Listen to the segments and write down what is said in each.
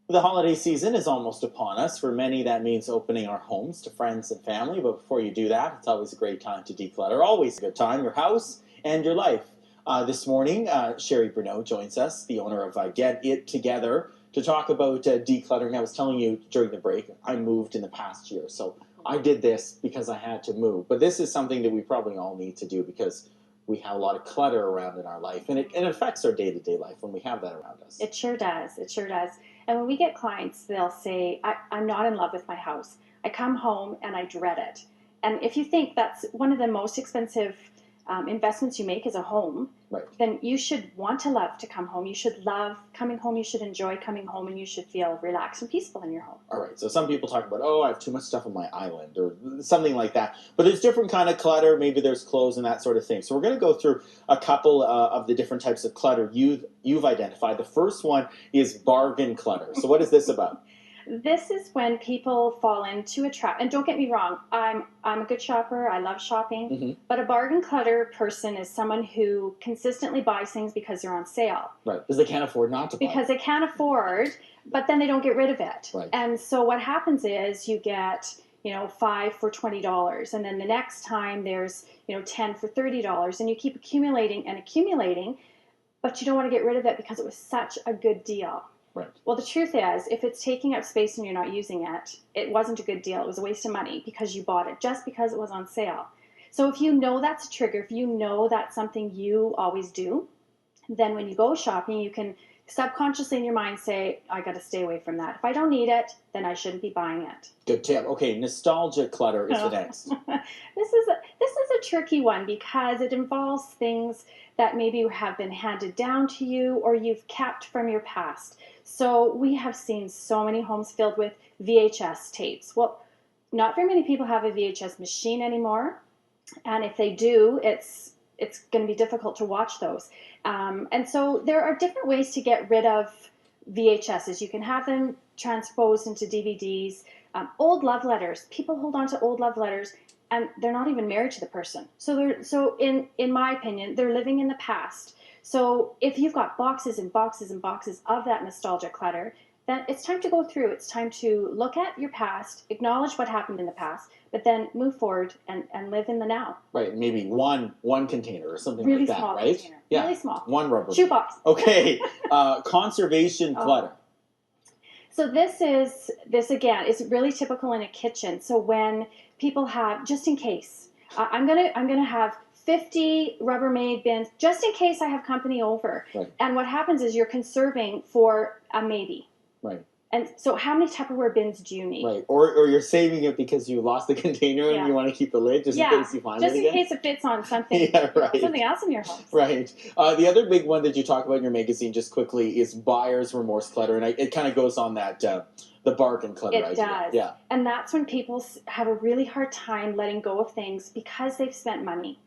The holiday season is almost upon us. For many, that means opening our homes to friends and family. But before you do that, it's always a great time to declutter. Always a good time, your house and your life. This morning, Sherry Bruneau joins us, the owner of Get It Together, to talk about decluttering. I was telling you during the break, I moved in the past year. So I did this because I had to move. But this is something that we probably all need to do because we have a lot of clutter around in our life, and it affects our day-to-day life when we have that around us. It sure does. It sure does. And when we get clients, they'll say, I'm not in love with my house. I come home and I dread it. And if you think that's one of the most expensive investments you make is a home, Right. then you should want to love to come home. You should love coming home. You should enjoy coming home, and you should feel relaxed and peaceful in your home. All right, so some people talk about, oh, I have too much stuff on my island or something like that. But there's different kind of clutter. Maybe there's clothes and that sort of thing. So we're going to go through a couple of the different types of clutter you've identified. The first one is bargain clutter. So what is this about? This is when people fall into a trap. And don't get me wrong, I'm a good shopper. I love shopping. Mm-hmm. But a bargain clutter person is someone who consistently buys things because they're on sale. Right, because they can't afford not to buy. Because they can't afford, but then they don't get rid of it. Right. And so what happens is you get, 5 for $20, and then the next time there's, 10 for $30, and you keep accumulating and accumulating, but you don't want to get rid of it because it was such a good deal. Right. Well, the truth is, if it's taking up space and you're not using it, it wasn't a good deal. It was a waste of money because you bought it just because it was on sale. So if you know that's a trigger, if you know that's something you always do, then when you go shopping, you can subconsciously in your mind say, I got to stay away from that. If I don't need it, then I shouldn't be buying it. Good tip. Okay, nostalgia clutter is the next. This is a tricky one because it involves things that maybe have been handed down to you or you've kept from your past. So we have seen so many homes filled with VHS tapes. Well, not very many people have a VHS machine anymore. And if they do, it's going to be difficult to watch those. And so there are different ways to get rid of VHSs. You can have them transposed into DVDs. Old love letters. People hold on to old love letters, and they're not even married to the person. So in my opinion, they're living in the past. So if you've got boxes and boxes and boxes of that nostalgia clutter, then it's time to go through. It's time to look at your past, acknowledge what happened in the past, but then move forward and live in the now. Right, maybe one container or something really like that, small right? Container. Yeah, really small. One rubber. Shoebox. Okay, conservation clutter. So this again is really typical in a kitchen. So when people have, just in case, I'm gonna have 50 Rubbermaid bins just in case I have company over. Right. And what happens is you're conserving for a maybe. Right. And so how many Tupperware bins do you need? Right. Or you're saving it because you lost the container and you want to keep the lid just in case you find it again. Just in case it fits on something, something else in your house. Right. The other big one that you talk about in your magazine just quickly is buyer's remorse clutter. And it kind of goes on that the bargain clutter idea. It does. Yeah. And that's when people have a really hard time letting go of things because they've spent money.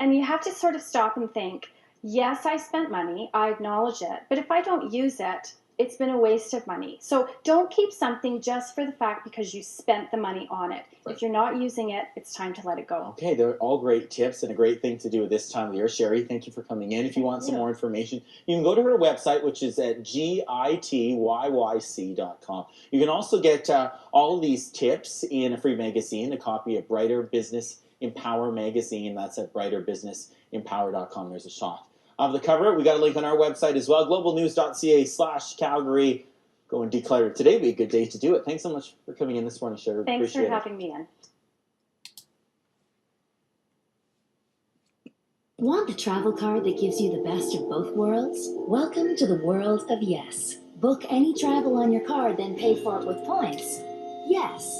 And you have to sort of stop and think, yes, I spent money, I acknowledge it, but if I don't use it, it's been a waste of money. So don't keep something just for the fact because you spent the money on it. Right. If you're not using it, it's time to let it go. Okay, they're all great tips and a great thing to do at this time of year. Sherry, thank you for coming in. If you want some more information, you can go to her website, which is at gityyc.com. You can also get all of these tips in a free magazine, a copy of Brighter Business Empower magazine. That's at brighterbusinessempower.com. There's a shot of the cover. We got a link on our website as well, globalnews.ca/Calgary. Go and declutter. Today would be a good day to do it. Thanks so much for coming in this morning, Sherry. Thanks for having me in. Want the travel card that gives you the best of both worlds? Welcome to the world of yes. Book any travel on your card, then pay for it with points. Yes.